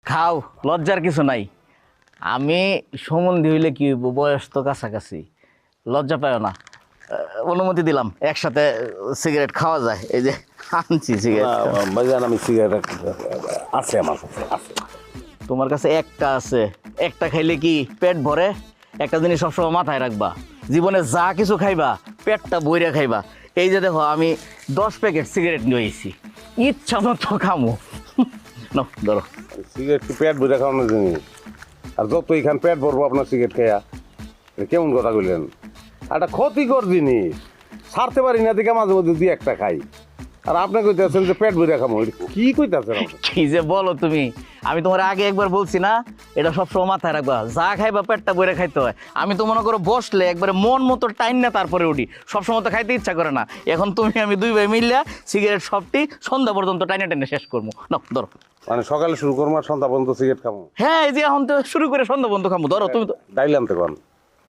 খাও, লজ্জার কিছু নাই। আমি সম্বন্ধী হইলে কি হইব, বয়স তো কাছাকাছি, লজ্জা পায় না। অনুমতি দিলাম, একসাথে সিগারেট খাওয়া যায়। এই যে আনছি সিগারেট। ভাইজান আমি সিগারেট আছে আমার কাছে আছে। তোমার কাছে একটা আছে, একটা খাইলে কি পেট ভরে? একটা জিনিস সবসময় মাথায় রাখবা, জীবনে যা কিছু খাইবা পেটটা বইরা খাইবা। এই যে দেখো, আমি 10 প্যাকেট সিগারেট নিয়ে এসেছি, ইচ্ছা মতো খামো। নাও ধরো। সিগারেট কি পেট ভরে খাওয়ানোর জিনিস? আর যত এখান পেট ভরবো আপনার সিগারেট খাইয়া, এটা কেমন কথা কইলেন? একটা ক্ষতিকর জিনিস, ছাড়তে পারি না দেখে মাঝে মধ্যে দুই একটা খাই। আর আপনি কইতেছেন যে পেট ভরে খামো, এটা কি কইতেছেন আপনি? কি যে বলো তুমি, আমি তোমার আগে একবার বলছি না, এটা সবসময় মাথায় রাখবা, যা খাইবা পেটটা বইরে খাইতে হয়। আমি তো মনে করো বসলে একবারে মন মতো টাইম না তারপরে উঠি, সবসময় তো খাইতে ইচ্ছা করে না। এখন তুমি আমি দুই ভাই মিললে সিগারেট সবটি সন্ধ্যা পর্যন্ত টাইনে টাইনে শেষ করবো। নাও ধরো। মানে সকালে শুরু করবো আর সন্ধ্যা পর্যন্ত সিগারেট খামো? হ্যাঁ, এই যে এখন তো শুরু করে সন্ধ্যা পর্যন্ত খামো, ধরো তুমি তো। ডাইলে আনতে পারেন।